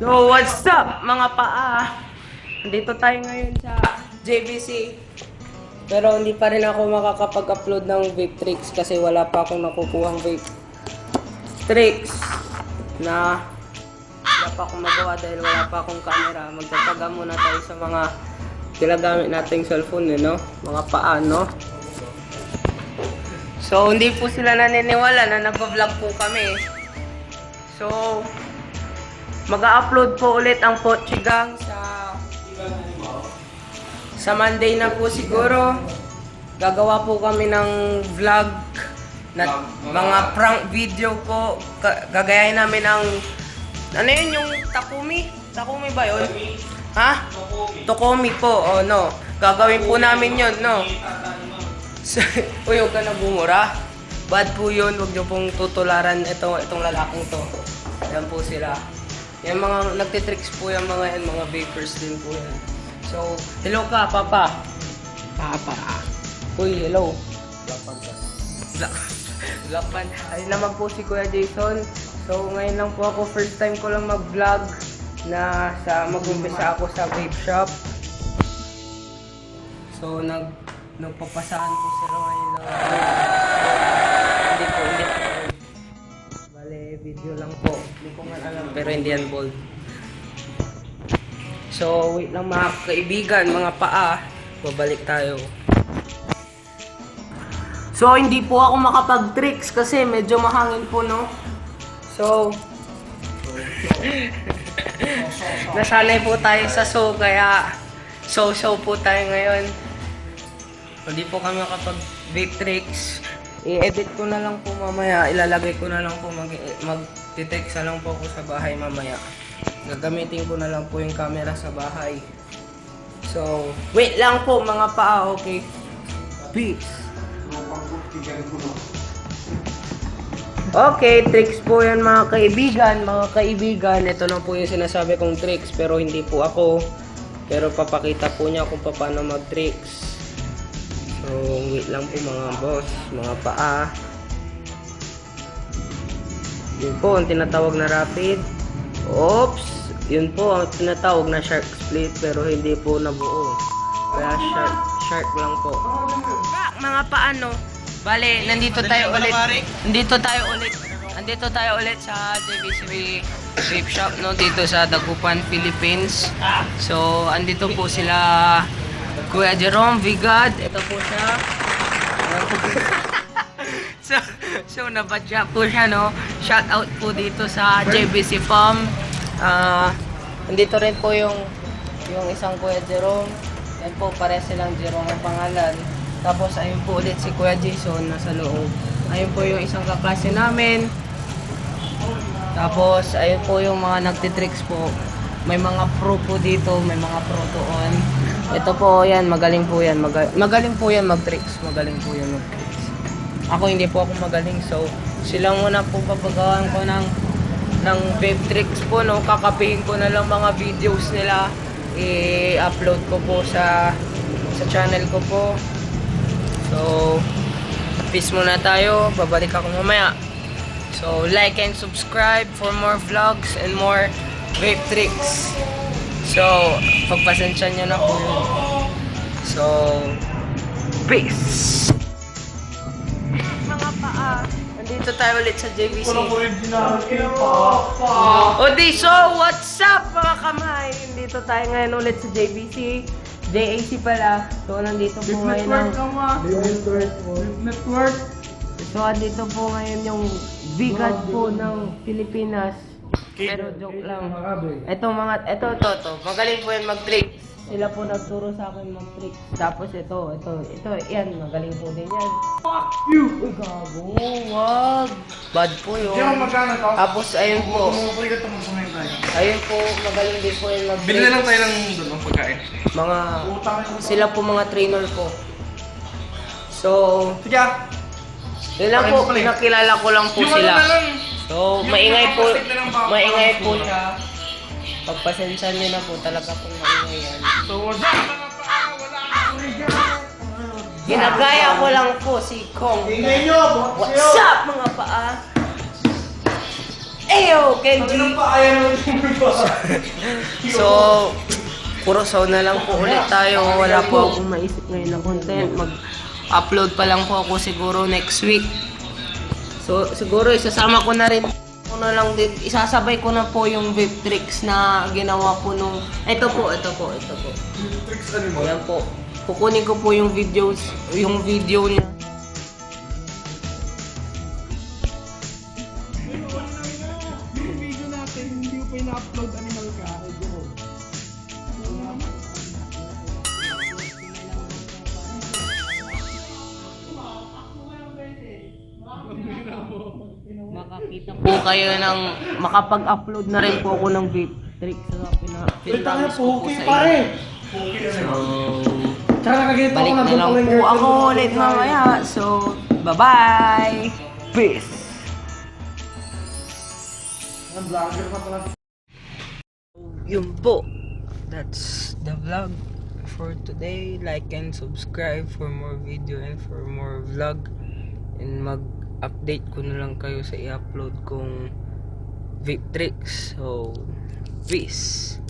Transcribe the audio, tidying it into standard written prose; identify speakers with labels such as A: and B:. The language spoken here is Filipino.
A: So, what's up mga paa? Dito tayo ngayon sa JVC. Pero hindi pa rin ako makakapag-upload ng vape tricks kasi wala pa akong nakukuhang vape tricks na wala pa akong magawa dahil wala pa akong camera. Magtataga muna tayo sa mga ginagamit nating cellphone, no? Mga paa, no? So, hindi po sila naniniwala na nag-vlog po kami. So, mag-upload po ulit ang Pochigang sa Monday na po siguro. Gagawa po kami ng vlog na mga prank video po. Gagayahin namin ang ano yun, yung Takumi? Takumi ba yun? Ha? Tokomi po, oh no. Gagawin po namin yun, no. Uy, huwag ka na bumura. Bad po yun, huwag nyo pong tutularan itong lalaking to. Yan po sila. Yan mga nagtitricks po yung mga yan, mga vapors din po yan. So, hello ka, Papa. Papa. Uy, hello. Blackpan. Ayun naman po si Kuya Jason. So, ngayon lang po ako, first time ko lang mag-vlog na mag-umpisa ako sa vape shop. So, nagpapasahan po sila ngayon lang. Hindi po. Bale, video lang po. Hindi ko nga alam, pero hindi yan bold. So, wait lang mga kaibigan, mga paa. Babalik tayo. So, hindi po ako makapag-tricks kasi medyo mahangin po, no? So, nasanay po tayo sa show, kaya show po tayo ngayon. Hindi po kami makapag-vape tricks. I-edit ko na lang po mamaya, ilalagay ko na lang po, mag-text na lang po ako sa bahay mamaya. Gagamitin ko na lang po yung camera sa bahay. So, wait lang po mga paa, okay? Peace! Okay, tricks po yan mga kaibigan. Ito lang po yung sinasabi kong tricks, pero hindi po ako. Pero papakita po niya kung paano mag-tricks. So, wait lang po mga boss, mga paa. Yun po ang tinatawag na rapid. Oops! Yun po ang tinatawag na shark split, pero hindi po nabuo. Kaya shark lang po. Mga paano? Bale, nandito tayo ulit sa JVC Vape Shop, no? Dito sa Dagupan, Philippines. So, andito po sila Kuya Jerome Vigad. Ito po siya. So nabadya po siya, no? Shout out po dito sa JVC Farm. Andito rin po yung isang Kuya Jerome. Yan po, pare silang Jerome ang pangalan. Tapos ayun po ulit si Kuya Jason nasa loob. Ayun po yung isang kaklase namin. Tapos ayun po yung mga nagtitricks po. May mga pro po dito, may mga pro doon. Ito po yan, magaling po yan. Magaling po yan mag-tricks. Magaling po yan mag-tricks. Ako hindi po ako magaling, so sila muna po papagawan ko ng vape tricks po, no? Kakapihin ko na lang mga videos nila. I-upload ko po sa channel ko po. So, peace muna tayo. Babalik ako mamaya. So, like and subscribe for more vlogs and more vape tricks. So, pagpasensya nyo na po yun. So, peace! Mga paa, nandito tayo ulit sa JVC. So, what's up mga kamay? Nandito tayo ngayon ulit sa JVC. JAC pala. So, nandito po ngayon ang Network. So, nandito po ngayon yung Vigad po ng Pilipinas. Pero joke lang. Ito. Magaling po yan mag-tricks. Sila po nagturo sa akin mag-tricks. Tapos ito, yan. Magaling po din yan. Fuck you! Uy, gago. Wag. Bad po yun. Tapos, ayun po. Ayun po, magaling din po yan mag-tricks.
B: Bilhin na lang tayo ng pagkain.
A: Sila po mga trainer po. So, yun lang po, pinakilala ko lang po sila. So, maingay po siya. Pagpasensya nyo na po, talaga pong maingay yan. Ginagaya ko lang po si Kong. What's up mga paa? Eyo, Kenji!
B: Ano pa kaya naman yung ba?
A: So, kurosaw na lang po ulit tayo. Wala po akong maisip ngayon na content. Mag-upload pa lang po ako siguro next week. So, siguro isasama ko na rin isasabay ko na po yung vape tricks na ginawa ko nung ito po.
B: Tricks ano mo?
A: Ayan po. Kukunin ko po yung video niya.
B: Yung video natin, hindi ko pa ina-upload animal ka.
A: Makakita po kayo ng makapag-upload na rin po ako ng vape tricks na pinamis ko po sa inyo. So,
B: Tsaka nakagito
A: balik na lang po ako ulit mamaya. So, bye-bye! Peace!
B: Ang vlogger pa pala.
A: Yun po. That's the vlog for today. Like and subscribe for more video and for more vlog. And mag-update ko na lang kayo sa i-upload kong vape tricks. So, peace!